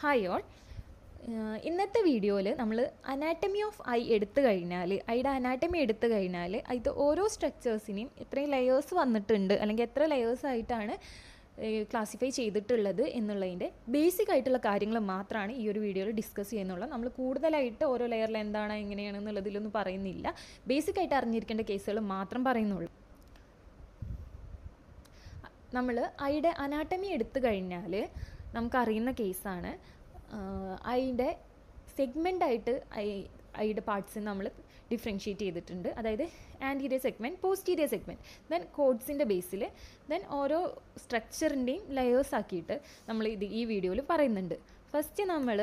Hi all. ഇന്നത്തെ വീഡിയോയിൽ നമ്മൾ അനാറ്റമി ഓഫ് ഐ എടുത്തു കഴിഞ്ഞാൽ ഐയുടെ അനാറ്റമി എടുത്തു കഴിഞ്ഞാൽ ഇത് ഓരോ സ്ട്രക്ചേഴ്സിനെയും എത്രയും ലെയേഴ്സ് വന്നിട്ടുണ്ട് അല്ലെങ്കിൽ എത്ര ലെയേഴ്സ് ആയിട്ടാണ് ക്ലാസിഫൈ ചെയ്തിട്ടുള്ളത് എന്നുള്ളതിൻ്റെ ബേസിക് ആയിട്ടുള്ള കാര്യങ്ങൾ മാത്രമാണ് ഈ ഒരു വീഡിയോയിൽ ഡിസ്കസ് ചെയ്യുന്നുള്ളത്. നമ്മൾ കൂടുതലായിട്ട് ഓരോ ലെയറിൽ എന്താണ് എങ്ങനെയാണെന്നുള്ളതിലൊന്നും പറയുന്നില്ല. ബേസിക് ആയിട്ട് അറിഞ്ഞിരിക്കേണ്ട കേസുകൾ മാത്രം പറയുന്നുള്ളൂ. നമ്മൾ ഐയുടെ അനാറ്റമി എടുത്തു കഴിഞ്ഞാൽ നമുക്കറിയുന്ന കേസാണ് ഐയുടെ സെഗ്മെൻ്റായിട്ട് ഐയുടെ പാർട്സിന് നമ്മൾ ഡിഫറൻഷ്യേറ്റ് ചെയ്തിട്ടുണ്ട്. അതായത് anterior segment, posterior segment, then കോഡ്സിൻ്റെ ബേസിൽ, ദെൻ ഓരോ സ്ട്രക്ചറിൻ്റെയും ലെയേഴ്സ് ആക്കിയിട്ട് നമ്മൾ ഈ വീഡിയോയിൽ പറയുന്നുണ്ട്. ഫസ്റ്റ് നമ്മൾ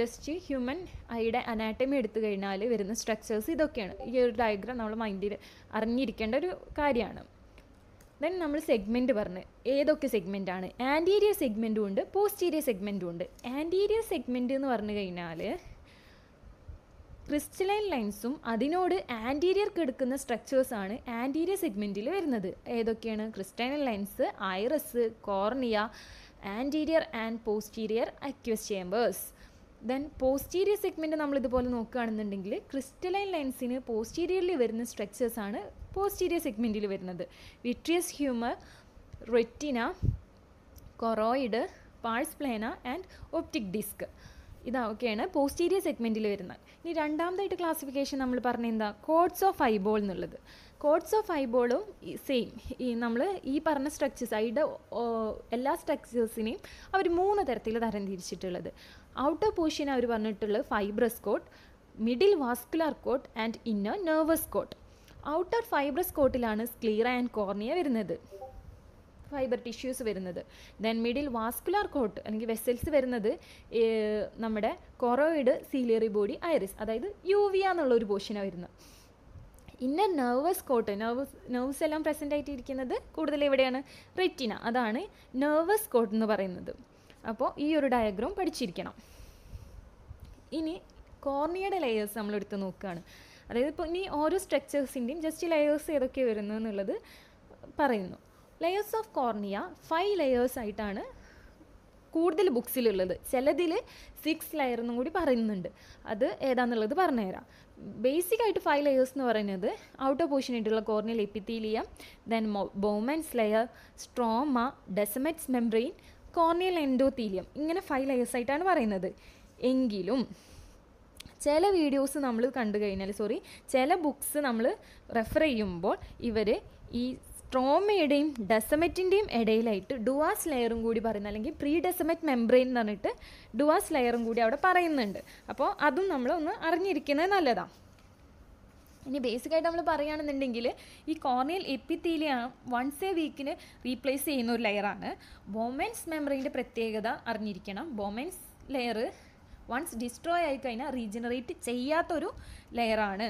ജസ്റ്റ് ഹ്യൂമൻ ഐയുടെ അനാറ്റമി എടുത്തു കഴിഞ്ഞാൽ വരുന്ന സ്ട്രക്ചേഴ്സ് ഇതൊക്കെയാണ്. ഈ ഒരു ഡയഗ്രാം നമ്മൾ മൈൻഡിൽ അറിഞ്ഞിരിക്കേണ്ട ഒരു കാര്യമാണ്. ദെൻ നമ്മൾ സെഗ്മെൻറ്റ് പറഞ്ഞ് ഏതൊക്കെ സെഗ്മെൻറ്റാണ്, ആൻറ്റീരിയർ സെഗ്മെൻറ്റും ഉണ്ട്, പോസ്റ്റീരിയർ സെഗ്മെൻറ്റും ഉണ്ട്. ആൻറ്റീരിയർ സെഗ്മെൻറ്റ് എന്ന് പറഞ്ഞു കഴിഞ്ഞാൽ ക്രിസ്റ്റലൈൻ ലൈൻസും അതിനോട് ആൻറ്റീരിയർ കിടക്കുന്ന സ്ട്രക്ചേഴ്സാണ് ആൻറ്റീരിയർ സെഗ്മെൻറ്റിൽ വരുന്നത്. ഏതൊക്കെയാണ്? Crystalline lens, iris, cornea, anterior and posterior aqueous chambers. Then posterior segment നമ്മളിതുപോലെ നോക്കുകയാണെന്നുണ്ടെങ്കിൽ ക്രിസ്റ്റലൈൻ ലൈൻസിന് പോസ്റ്റീരിയറിൽ വരുന്ന സ്ട്രക്ചേഴ്സാണ് പോസ്റ്റീരിയർ സെഗ്മെൻറ്റിൽ വരുന്നത്. Vitreous humour, retina, choroid, pars plana and optic disc. ഇതൊക്കെയാണ് പോസ്റ്റീരിയർ സെഗ്മെൻറ്റിൽ വരുന്നത്. ഇനി രണ്ടാമതായിട്ട് ക്ലാസിഫിക്കേഷൻ നമ്മൾ പറഞ്ഞ എന്താ? കോഡ്സ് ഓഫ് ഐബോൾ എന്നുള്ളത്. കോഡ്സ് ഓഫ് ഐബോളും സെയിം നമ്മൾ ഈ പറഞ്ഞ സ്ട്രക്ചേഴ്സ് ഐയുടെ എല്ലാ സ്ട്രക്ചേഴ്സിനെയും അവർ 3 തരത്തിൽ തരംതിരിച്ചിട്ടുള്ളത്. ഔട്ടർ പോർഷൻ അവർ പറഞ്ഞിട്ടുള്ളത് fibrous coat, middle vascular coat and inner nervous coat. Outer fibrous കോട്ടിലാണ് സ്ക്ലീറ ആൻഡ് കോർണിയ വരുന്നത്, ഫൈബർ ടിഷ്യൂസ് വരുന്നത്. ദെൻ മിഡിൽ വാസ്കുലാർ കോട്ട് അല്ലെങ്കിൽ വെസൽസ് വരുന്നത് നമ്മുടെ കൊറോയിഡ്, സീലിയറി ബോഡി, ഐറിസ്, അതായത് യൂവിയ എന്നുള്ള ഒരു പോർഷനാണ് വരുന്നത്. ഇന്നർ നെർവസ് കോട്ട്, നെർവ്സ് എല്ലാം പ്രസൻ്റ് ആയിട്ടിരിക്കുന്നത് കൂടുതൽ എവിടെയാണ്? റെറ്റിന, അതാണ് നെർവസ് കോട്ട് എന്ന് പറയുന്നത്. അപ്പോൾ ഈ ഒരു ഡയഗ്രാം പഠിച്ചിരിക്കണം. ഇനി കോർണിയയുടെ ലെയേഴ്സ് നമ്മൾ എടുത്ത് നോക്കുകയാണ്. അതായത് ഇപ്പോൾ ഇനി ഓരോ സ്ട്രക്ചേഴ്സിൻ്റെയും ജസ്റ്റ് ലെയേഴ്സ് ഏതൊക്കെ വരുന്നത് എന്നുള്ളത് പറയുന്നു. ലെയേഴ്സ് ഓഫ് കോർണിയ 5 ലെയേഴ്സ് ആയിട്ടാണ് കൂടുതൽ ബുക്സിലുള്ളത്. ചിലതിൽ 6 ലെയർ എന്നും കൂടി പറയുന്നുണ്ട്. അത് ഏതാണെന്നുള്ളത് പറഞ്ഞുതരാം. ബേസിക് ആയിട്ട് 5 ലെയേഴ്സ് എന്ന് പറയുന്നത് ഔട്ടർ പോർഷനായിട്ടുള്ള corneal epithelium, then Bowman's layer, stroma, Descemet's membrane, corneal endothelium, ഇങ്ങനെ 5 ലെയേഴ്സ് ആയിട്ടാണ് പറയുന്നത്. എങ്കിലും ചില വീഡിയോസ് നമ്മൾ കണ്ടു കഴിഞ്ഞാൽ ചില ബുക്സ് നമ്മൾ റെഫർ ചെയ്യുമ്പോൾ ഇവർ ഈ സ്ട്രോമയുടെയും ഡെസമെറ്റിൻ്റെയും ഇടയിലായിട്ട് ഡുവാസ് ലെയറും കൂടി പറയുന്നത്, അല്ലെങ്കിൽ പ്രീ ഡെസമെറ്റ് മെംബ്രെയിൻ എന്ന് പറഞ്ഞിട്ട് ഡുവാസ് ലെയറും കൂടി അവിടെ പറയുന്നുണ്ട്. അപ്പോൾ അതും നമ്മൾ ഒന്ന് അറിഞ്ഞിരിക്കുന്നത് നല്ലതാണ്. ഇനി ബേസിക്കായിട്ട് നമ്മൾ പറയുകയാണെന്നുണ്ടെങ്കിൽ ഈ കോർണിയൽ എപ്പിത്തീലിയം വൺസ് എ വീക്കിന് റീപ്ലേസ് ചെയ്യുന്ന ഒരു ലെയറാണ്. ബോമെൻസ് മെംബ്രെയിൻ്റെ പ്രത്യേകത അറിഞ്ഞിരിക്കണം. ബോമെൻസ് ലെയർ വൺസ് ഡിസ്ട്രോയ് ആയി കഴിഞ്ഞാൽ റീജനറേറ്റ് ചെയ്യാത്തൊരു ലെയറാണ്.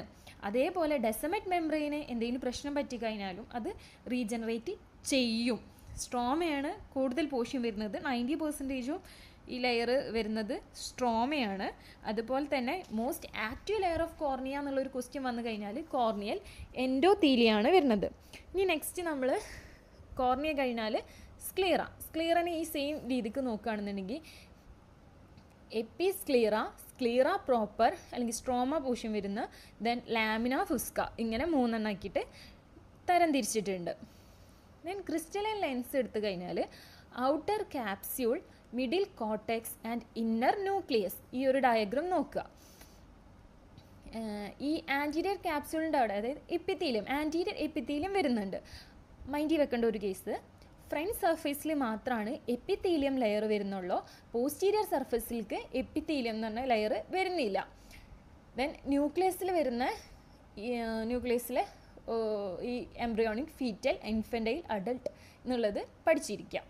അതേപോലെ ഡെസമെറ്റ് മെംബ്രെയിന് എന്തെങ്കിലും പ്രശ്നം പറ്റിക്കഴിഞ്ഞാലും അത് റീജനറേറ്റ് ചെയ്യും. സ്ട്രോമയാണ് കൂടുതൽ പോർഷൻ വരുന്നത്. 90% ഈ ലെയർ വരുന്നത് സ്ട്രോമയാണ്. അതുപോലെ തന്നെ most active layer of cornea എന്നുള്ളൊരു ക്വസ്റ്റ്യൻ വന്നു കഴിഞ്ഞാൽ കോർണിയൽ എൻഡോത്തീലിയാണ് വരുന്നത്. ഇനി നെക്സ്റ്റ് നമ്മൾ കോർണിയ കഴിഞ്ഞാൽ സ്ക്ലീറനെ ഈ സെയിം രീതിക്ക് നോക്കുകയാണെന്നുണ്ടെങ്കിൽ എപ്പിസ്ക്ലീറ, സ്ക്ലീറ പ്രോപ്പർ അല്ലെങ്കിൽ സ്ട്രോമ പോർഷൻ വരുന്ന, ദെൻ ലാമിന ഫുസ്ക, ഇങ്ങനെ 3 എണ്ണാക്കിയിട്ട് തരംതിരിച്ചിട്ടുണ്ട്. ദെൻ ക്രിസ്റ്റലൈൻ ലെൻസ് എടുത്തു കഴിഞ്ഞാൽ outer capsule, middle cortex and inner nucleus. ഈ ഒരു ഡയഗ്രാം നോക്കുക. ഈ ആൻറ്റീരിയർ ക്യാപ്സ്യൂളിൻ്റെ അവിടെ, അതായത് എപ്പിത്തീലിയം, ആൻറ്റീരിയർ എപ്പിത്തീലിയം വരുന്നുണ്ട്. മൈൻഡിൽ വെക്കേണ്ട ഒരു കേസ്, ഫ്രണ്ട് സർഫേസിൽ മാത്രമാണ് എപ്പിത്തീലിയം ലെയർ വരുന്നുള്ളൂ. പോസ്റ്റീരിയർ സർഫേസിലേക്ക് എപ്പിത്തീലിയം എന്ന് പറഞ്ഞ ലെയർ വരുന്നില്ല. ദെൻ ന്യൂക്ലിയസിൽ വരുന്ന ന്യൂക്ലിയസിൽ ഈ എംബ്രിയോണിക്, ഫീറ്റൽ, ഇൻഫൻറ്റൈൽ, അഡൾട്ട് എന്നുള്ളത് പഠിച്ചിരിക്കാം.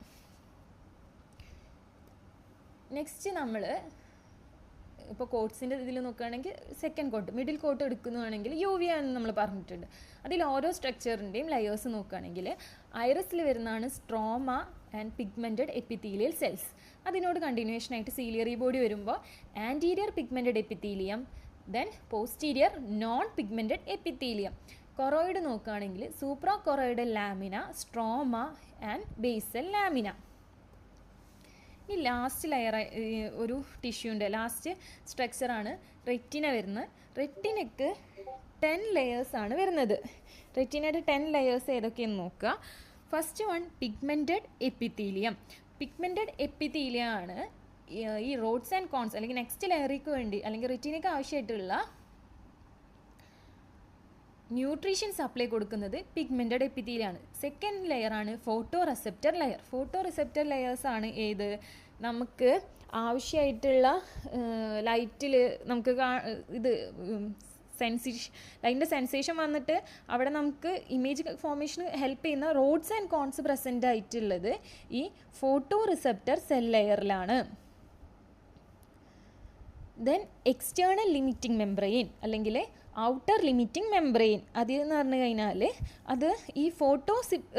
നെക്സ്റ്റ് നമ്മൾ ഇപ്പോൾ കോട്ട്സിൻ്റെ ഇതിൽ നോക്കുകയാണെങ്കിൽ സെക്കൻഡ് കോട്ട്, മിഡിൽ കോട്ട് എടുക്കുന്നതാണെങ്കിൽ യൂവിയ എന്ന് നമ്മൾ പറഞ്ഞിട്ടുണ്ട്. അതിൽ ഓരോ സ്ട്രക്ചറിൻ്റെയും ലെയേഴ്സ് നോക്കുകയാണെങ്കിൽ ഐറസിൽ വരുന്നതാണ് stroma and pigmented epithelial cells. അതിനോട് കണ്ടിന്യൂഷനായിട്ട് സീലിയറി ബോഡി വരുമ്പോൾ anterior pigmented epithelium, then posterior non pigmented epithelium. Choroid നോക്കുകയാണെങ്കിൽ supra choroidal lamina, stroma and basal lamina. ഈ ലാസ്റ്റ് ലെയർ ഒരു ടിഷ്യൂൻ്റെ ലാസ്റ്റ് സ്ട്രക്ചറാണ് റെറ്റിന വരുന്നത്. റെറ്റിനയ്ക്ക് 10 ലെയേഴ്സാണ് വരുന്നത്. റെറ്റിനയുടെ 10 ലെയേഴ്സ് ഏതൊക്കെയെന്ന് നോക്കുക. First one pigmented epithelium. Pigmented epithelium ആണ് ഈ റോഡ്സ് ആൻഡ് കോൺസ് അല്ലെങ്കിൽ നെക്സ്റ്റ് ലെയറിക്ക് വേണ്ടി അല്ലെങ്കിൽ റെറ്റിനയ്ക്ക് ആവശ്യമായിട്ടുള്ള ന്യൂട്രീഷൻ സപ്ലൈ കൊടുക്കുന്നത് പിഗ്മെൻറ്റഡ് എപ്പിത്തീലിയമാണ്. സെക്കൻഡ് ലെയറാണ് photo receptor layer. Photo receptor ലെയേഴ്സാണ് ഏത്, നമുക്ക് ആവശ്യമായിട്ടുള്ള ലൈറ്റിൽ നമുക്ക് ഇത് ലൈറ്റിൻ്റെ സെൻസേഷൻ വന്നിട്ട് അവിടെ നമുക്ക് ഇമേജ് ഫോർമേഷന് ഹെൽപ്പ് ചെയ്യുന്ന റോഡ്സ് ആൻഡ് കോൺസ് പ്രസൻ്റ് ആയിട്ടുള്ളത് ഈ ഫോട്ടോ റിസെപ്റ്റർ സെൽ ലെയറിലാണ്. ദെൻ എക്സ്റ്റേണൽ ലിമിറ്റിംഗ് മെംബ്രെയിൻ അല്ലെങ്കിൽ ഔട്ടർ ലിമിറ്റിംഗ് മെംബ്രെയിൻ അതെന്ന് പറഞ്ഞു കഴിഞ്ഞാൽ അത് ഈ ഫോട്ടോ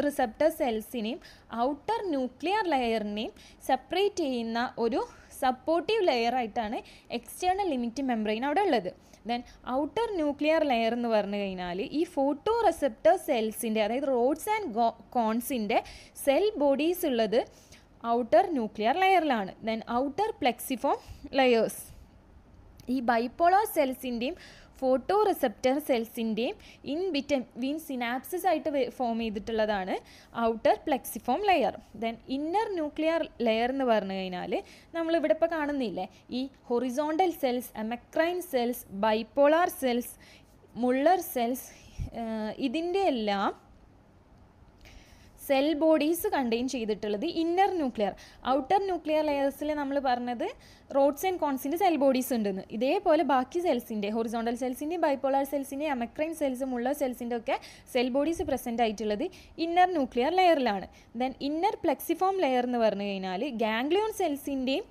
റിസെപ്റ്റർ സെൽസിനെയും ഔട്ടർ ന്യൂക്ലിയർ ലെയറിനെയും സെപ്പറേറ്റ് ചെയ്യുന്ന ഒരു സപ്പോർട്ടീവ് ലെയറായിട്ടാണ് എക്സ്റ്റേണൽ ലിമിറ്റിംഗ് മെംബ്രെയിൻ അവിടെ ഉള്ളത്. ദെൻ ഔട്ടർ ന്യൂക്ലിയർ ലെയർ എന്ന് പറഞ്ഞു കഴിഞ്ഞാൽ ഈ ഫോട്ടോ റിസെപ്റ്റർ സെൽസിൻ്റെ അതായത് റോഡ്സ് ആൻഡ് കോൺസിൻ്റെ സെൽ ബോഡീസ് ഉള്ളത് ഔട്ടർ ന്യൂക്ലിയർ ലെയറിലാണ്. ദെൻ ഔട്ടർ പ്ലെക്സിഫോം ലെയേഴ്സ് ഈ ബൈപോളാർ സെൽസിൻ്റെയും ഫോട്ടോ റിസെപ്റ്റർ സെൽസിൻ്റെയും ഇൻ ബിറ്റ്വീൻ സിനാപ്സിസ് ആയിട്ട് ഫോം ചെയ്തിട്ടുള്ളതാണ് outer plexiform layer. Then inner nuclear layer എന്ന് പറഞ്ഞു കഴിഞ്ഞാൽ നമ്മളിവിടെ ഇപ്പോൾ കാണുന്നില്ലേ ഈ horizontal cells, amacrine cells, bipolar cells, Muller cells, ഇതിൻ്റെ എല്ലാം സെൽ ബോഡീസ് കണ്ടെയ്ൻ ചെയ്തിട്ടുള്ളത് ഇന്നർ ന്യൂക്ലിയർ. ഔട്ടർ ന്യൂക്ലിയർ ലെയേഴ്സിൽ നമ്മൾ പറഞ്ഞത് റോഡ്സ് ആൻഡ് കോൺസിൻ്റെ സെൽ ബോഡീസ് ഉണ്ടെന്ന്. ഇതേപോലെ ബാക്കി സെൽസിൻ്റെ ഹൊറിസോണ്ടൽ സെൽസിൻ്റെയും ബൈപോളാർ സെൽസിൻ്റെയും എമക്രൈൻ സെൽസ്, മുള്ളർ സെൽസിൻ്റെ ഒക്കെ സെൽ ബോഡീസ് പ്രസൻ്റ് ആയിട്ടുള്ളത് ഇന്നർ ന്യൂക്ലിയർ ലെയറിലാണ്. ദെൻ ഇന്നർ പ്ലെക്സിഫോം ലെയർ എന്ന് പറഞ്ഞു കഴിഞ്ഞാൽ ഗാംഗ്ലിയോൺ സെൽസിൻ്റെയും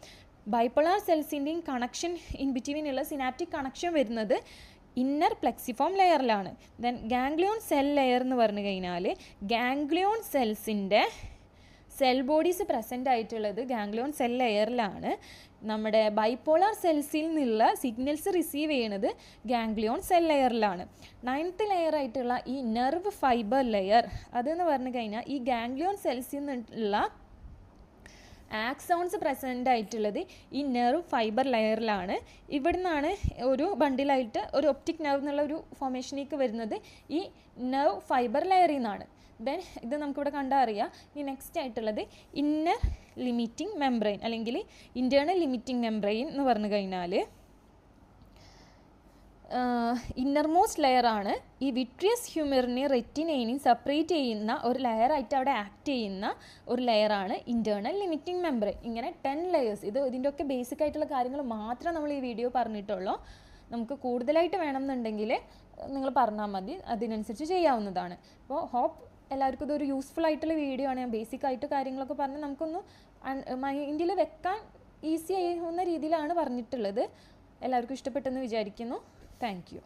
ബൈപോളാർ സെൽസിൻ്റെയും കണക്ഷൻ ഇൻ ബിറ്റ്വീനുള്ള സിനാപ്റ്റിക് കണക്ഷൻ വരുന്നത് ഇന്നർ പ്ലെക്സിഫോം ലെയറിലാണ്. ദെൻ ഗാംഗ്ലിയോൺ സെൽ ലെയർ എന്ന് പറഞ്ഞു കഴിഞ്ഞാൽ ഗാംഗ്ലിയോൺ സെൽസിൻ്റെ സെൽ ബോഡീസ് പ്രസൻ്റ് ആയിട്ടുള്ളത് ഗാംഗ്ലിയോൺ സെൽ ലെയറിലാണ്. നമ്മുടെ ബൈപോളാർ സെൽസിൽ നിന്നുള്ള സിഗ്നൽസ് റിസീവ് ചെയ്യുന്നത് ഗാംഗ്ലിയോൺ സെൽ ലെയറിലാണ്. 9th ലെയറായിട്ടുള്ള ഈ നെർവ് ഫൈബർ ലെയർ അതെന്ന് പറഞ്ഞു കഴിഞ്ഞാൽ ഈ ഗാംഗ്ലിയോൺ സെൽസിൽ നിന്നുള്ള ആക്സോൺസ് പ്രസൻ്റ് ആയിട്ടുള്ളത് ഈ നെർവ് ഫൈബർ ലെയറിലാണ്. ഇവിടെ നിന്നാണ് ഒരു ബണ്ടിലായിട്ട് ഒരു ഒപ്റ്റിക് നെർവ് എന്നുള്ള ഒരു ഫോർമേഷനിലേക്ക് വരുന്നത് ഈ നെർവ് ഫൈബർ ലെയറിൽ നിന്നാണ്. ദെൻ ഇത് നമുക്കിവിടെ കണ്ടാൽ അറിയാം. ഈ നെക്സ്റ്റ് ആയിട്ടുള്ളത് ഇന്നർ ലിമിറ്റിംഗ് മെംബ്രെയിൻ അല്ലെങ്കിൽ ഇൻറ്റേർണൽ ലിമിറ്റിംഗ് മെംബ്രെയിൻ എന്ന് പറഞ്ഞു കഴിഞ്ഞാൽ ഇന്നർമോസ്റ്റ് ലെയറാണ് ഈ വിട്രിയസ് ഹ്യൂമറിനെയും റെറ്റിനേനെയും സെപ്പറേറ്റ് ചെയ്യുന്ന ഒരു ലെയറായിട്ട് അവിടെ ആക്ട് ചെയ്യുന്ന ഒരു ലെയറാണ് ഇൻറ്റേർണൽ ലിമിറ്റിംഗ് മെംബ്രെയിൻ. ഇങ്ങനെ 10 ലെയേഴ്സ്. ഇതിൻ്റെയൊക്കെ ബേസിക് ആയിട്ടുള്ള കാര്യങ്ങൾ മാത്രം നമ്മൾ ഈ വീഡിയോ പറഞ്ഞിട്ടുള്ളൂ. നമുക്ക് കൂടുതലായിട്ട് വേണമെന്നുണ്ടെങ്കിൽ നിങ്ങൾ പറഞ്ഞാൽ മതി, അതിനനുസരിച്ച് ചെയ്യാവുന്നതാണ്. അപ്പോൾ ഹോപ്പ് എല്ലാവർക്കും ഇതൊരു യൂസ്ഫുൾ ആയിട്ടുള്ള വീഡിയോ ആണ്. ഞാൻ ബേസിക് ആയിട്ട് കാര്യങ്ങളൊക്കെ പറഞ്ഞ് നമുക്കൊന്ന് മൈൻഡിൽ വെക്കാൻ ഈസി ആവുന്ന രീതിയിലാണ് പറഞ്ഞിട്ടുള്ളത്. എല്ലാവർക്കും ഇഷ്ടപ്പെട്ടെന്ന് വിചാരിക്കുന്നു. Thank you.